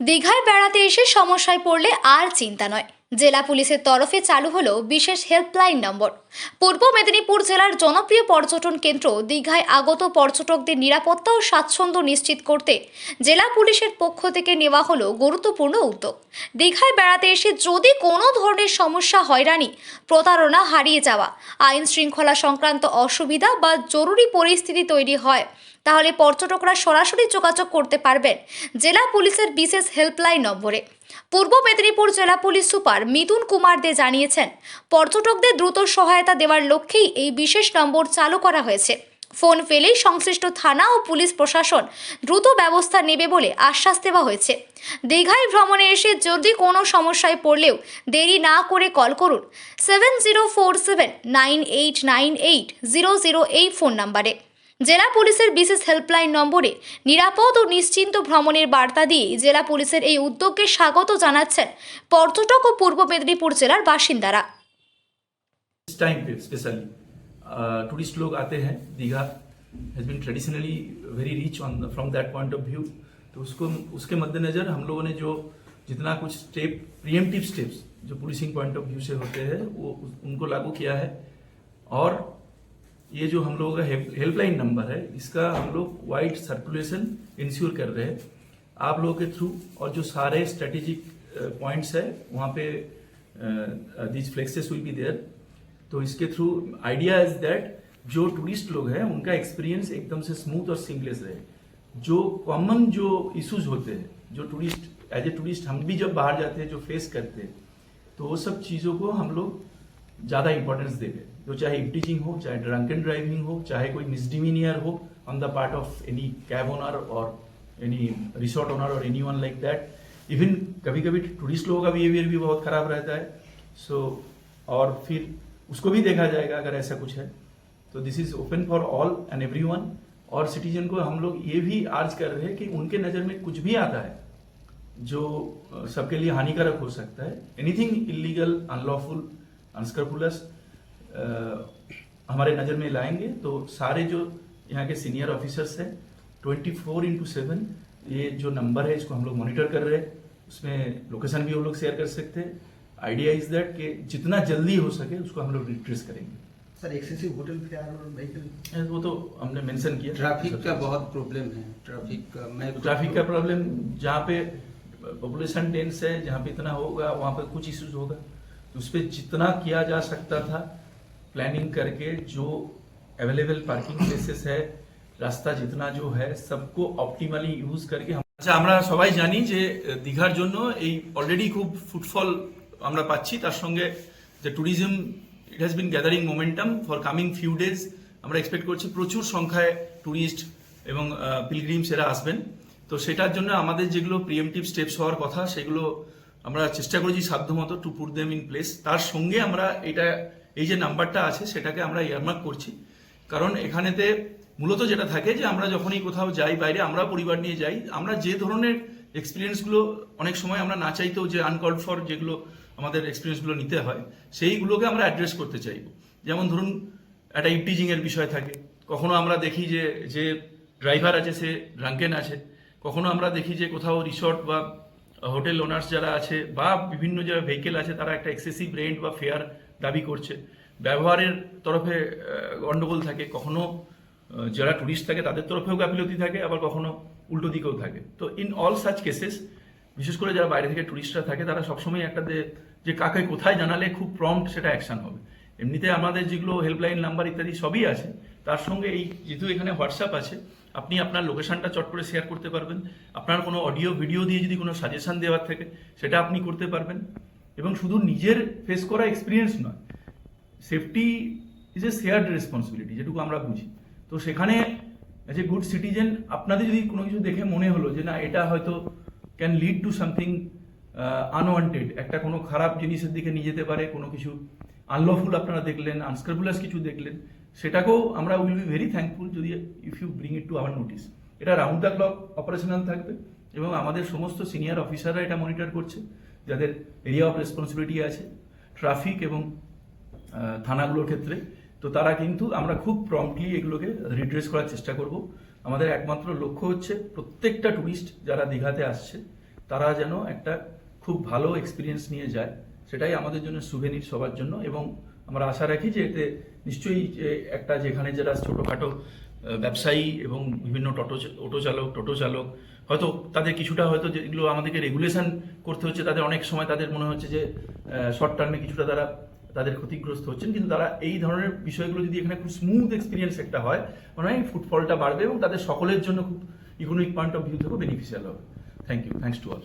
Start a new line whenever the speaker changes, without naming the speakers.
দীঘায় বেড়াতে এসে সমস্যায় পড়লে আর চিন্তা নয়। জেলা পুলিশের তরফে চালু হলো বিশেষ হেল্পলাইন নম্বর। পূর্ব মেদিনীপুর জেলার জনপ্রিয় পর্যটন কেন্দ্র দীঘায় আগত পর্যটকদের নিরাপত্তা ও স্বাচ্ছন্দ্য নিশ্চিত করতে জেলা পুলিশের পক্ষ থেকে নেওয়া হলো গুরুত্বপূর্ণ উদ্যোগ। দীঘায় বেড়াতে এসে যদি কোনো ধরনের সমস্যা, হয়রানি, প্রতারণা, হারিয়ে যাওয়া, আইন শৃঙ্খলা সংক্রান্ত অসুবিধা বা জরুরি পরিস্থিতি তৈরি হয়, তাহলে পর্যটকরা সরাসরি যোগাযোগ করতে পারবেন জেলা পুলিশের বিশেষ হেল্পলাইন নম্বরে। পূর্ব মেদিনীপুর জেলা পুলিশ সুপার মিথুন কুমার দে জানিয়েছেন, পর্যটকদের দ্রুত সহায়তা দেওয়ার লক্ষ্যেই এই বিশেষ নম্বর চালু করা হয়েছে। ফোন পেলেই সংশ্লিষ্ট থানা ও পুলিশ প্রশাসন দ্রুত ব্যবস্থা নেবে বলে আশ্বাস দেওয়া হয়েছে। দীঘায় ভ্রমণে এসে যদি কোনো সমস্যায় পড়লেও দেরি না করে কল করুন 7047989800 এই ফোন নম্বরে। জেলা পুলিশের বিশেষ হেল্পলাইন নম্বরে নিরাপদ ও নিশ্চিন্ত ভ্রমণের বার্তা দিয়ে জেলা পুলিশের এই উদ্যোগকে স্বাগত জানাচ্ছেন পর্যটক ও পূর্ব মেদিনীপুর জেলার বাসিন্দারা।
इस टाइम पे स्पेशली टूरिस्ट लोग आते हैं। Digha has been traditionally very rich on from that point of view. तो उसके मद्देनजर हम लोगों ने जो जितना कुछ प्रिएम्प्टिव स्टेप्स जो पुलिसिंग पॉइंट ऑफ व्यू से होते हैं वो उनको लागू किया है। और ये जो हम लोगों का हेल्पलाइन नंबर है, इसका हम लोग वाइड सर्कुलेशन इंश्योर कर रहे हैं आप लोगों के थ्रू। और जो सारे स्ट्रेटेजिक पॉइंट्स है वहाँ पे these flexes will be there. तो इसके थ्रू आइडिया इज दैट जो टूरिस्ट लोग हैं उनका एक्सपीरियंस एकदम से स्मूथ और सीमलेस रहे। जो कॉमन जो इश्यूज होते हैं, जो टूरिस्ट एज ए टूरिस्ट हम भी जब बाहर जाते हैं जो फेस करते हैं, तो वो सब चीज़ों को हम लोग ज़्यादा इंपॉर्टेंस देंगे। तो चाहे इफ्टीजिंग हो, चाहे ड्रंकन ड्राइविंग हो, चाहे कोई मिसडिमीनियर हो on the part of any cab owner और एनी रिसोर्ट ओनर और any one like that. Even कभी कभी टूरिस्ट लोगों का बिहेवियर भी बहुत खराब रहता है। सो और फिर उसको भी देखा जाएगा अगर ऐसा कुछ है। तो this is open for all and everyone. और सिटीजन को हम लोग ये भी अर्ज कर रहे हैं कि उनके नज़र में कुछ भी आता है जो सबके लिए हानिकारक हो सकता है, एनीथिंग इलीगल, अनलॉफुल, अनस्क्रपुलस, हमारे नज़र में लाएंगे। तो सारे जो यहाँ के सीनियर ऑफिसर्स हैं 24/7 ये जो नंबर है इसको हम लोग मॉनिटर कर रहे हैं। उसमें लोकेशन भी वो लोग शेयर कर सकते हैं। आइडिया इज दैट कि जितना जल्दी हो सके उसको हम लोग रिट्रेस करेंगे।
सर, एक्सेसिव होटल फेयर और व्हीकल,
वो तो हमने मेंशन किया।
ट्रैफिक का बहुत प्रॉब्लम है।
ट्रैफिक का प्रॉब्लम जहाँ पे पॉपुलेशन डेंस है, जहाँ पे इतना होगा वहाँ पे कुछ इश्यूज होगा। तो उस पर जितना किया जा सकता था प्लानिंग करके, जो अवेलेबल पार्किंग प्लेसेस है, রাস্তা जितना जो है सबको অপটিমালি ইউজ करके। আচ্ছা, আমরা সবাই জানি যে দীঘার জন্য এই অলরেডি খুব ফুটফল আমরা পাচ্ছি। তার সঙ্গে যে tourism it has been gathering momentum for coming few days. আমরা এক্সপেক্ট করছি প্রচুর সংখ্যায় ট্যুরিস্ট এবং পিলগ্রিমস এরা আসবেন। তো সেটার জন্য আমাদের যেগুলো প্রিএমটিভ স্টেপস হওয়ার কথা সেগুলো আমরা চেষ্টা করেছি সাধ্যমতো to put them in place. তার সঙ্গে আমরা এই যে নাম্বারটা আছে সেটাকে আমরা ইয়ারমার্ক করছি। কারণ এখানেতে মূলত যেটা থাকে যে আমরা যখনই কোথাও যাই বাইরে, আমরা পরিবার নিয়ে যাই, আমরা যে ধরনের এক্সপিরিয়েন্সগুলো অনেক সময় আমরা না চাইতেও যে আনকল্ড ফর যেগুলো আমাদের এক্সপিরিয়েন্সগুলো নিতে হয় সেইগুলোকে আমরা অ্যাড্রেস করতে চাইব। যেমন ধরুন একটা ইফটিজিংয়ের বিষয় থাকে, কখনো আমরা দেখি যে ড্রাইভার আছে সে ড্রাঙ্কেন আছে, কখনো আমরা দেখি যে কোথাও রিসর্ট বা হোটেল ওনার্স যারা আছে বা বিভিন্ন যারা ভেহিকেল আছে তারা একটা এক্সেসিভ রেন্ট বা ফেয়ার দাবি করছে। ব্যবহারের তরফে গণ্ডগোল থাকে, কখনো যারা টুরিস্ট থাকে তাদের তরফেও গাফিলতি থাকে, আবার কখনো উল্টো দিকেও থাকে। তো ইন অল সাচ কেসেস, বিশেষ করে যারা বাইরে থেকে টুরিস্টরা থাকে তারা সবসময় একটা যে কাকে কোথায় জানালে খুব প্রম্পট সেটা অ্যাকশন হবে। এমনিতে আমাদের যেগুলো হেল্পলাইন নাম্বার ইত্যাদি সবই আছে, তার সঙ্গে এই যেহেতু এখানে হোয়াটসঅ্যাপ আছে, আপনি আপনার লোকেশনটা চট করে শেয়ার করতে পারবেন। আপনার কোনো অডিও ভিডিও দিয়ে যদি কোনো সাজেশন দেওয়ার থাকে সেটা আপনি করতে পারবেন। এবং শুধু নিজের ফেস করা এক্সপিরিয়েন্স নয়, safety is a shared responsibility যেটুকু আমরা বুঝি। তো সেখানে এজ এ গুড সিটিজেন আপনাদের যদি কোনো কিছু দেখে মনে হলো যে না এটা হয়তো can lead to something unwanted, একটা কোনো খারাপ জিনিসের দিকে নিয়ে যেতে পারে, কোনো কিছু আনলফুল আপনারা দেখলেন, আনস্ক্রাপুলাস কিছু দেখলেন, সেটাকেও আমরা উইল বি ভেরি থ্যাঙ্কফুল যদি if you bring it to our notice. এটা রাউন্ড দ্য ক্লক অপারেশনাল থাকবে এবং আমাদের সমস্ত সিনিয়র অফিসাররা এটা মনিটর করছে, যাদের এরিয়া অফ রেসপন্সিবিলিটি আছে ট্রাফিক এবং থানাগুলোর ক্ষেত্রে। তো তারা কিন্তু আমরা খুব প্রম্পটলি এগুলোকে রিড্রেস করার চেষ্টা করব। আমাদের একমাত্র লক্ষ্য হচ্ছে প্রত্যেকটা টুরিস্ট যারা দীঘাতে আসছে তারা যেন একটা খুব ভালো এক্সপিরিয়েন্স নিয়ে যায়, সেটাই আমাদের জন্য সুভেনির সবার জন্য। এবং আমরা আশা রাখি যে এতে নিশ্চয়ই যে একটা যেখানে যারা ছোটোখাটো ব্যবসায়ী এবং বিভিন্ন টোটো চালক হয়তো তাদের কিছুটা হয়তো যেগুলো আমাদেরকে রেগুলেশন করতে হচ্ছে, তাদের অনেক সময় তাদের মনে হচ্ছে যে শর্ট টার্মে কিছুটা তাদের ক্ষতিগ্রস্ত হচ্ছেন, কিন্তু তারা এই ধরনের বিষয়গুলো যদি এখানে খুব স্মুথ এক্সপিরিয়েন্স একটা হয়, মনে হয় ফুটফলটা বাড়বে এবং তাদের সকলের জন্য খুব ইকোনমিক পয়েন্ট অফ ভিউ থেকেও বেনিফিশিয়াল হবে। Thank you, thanks to all.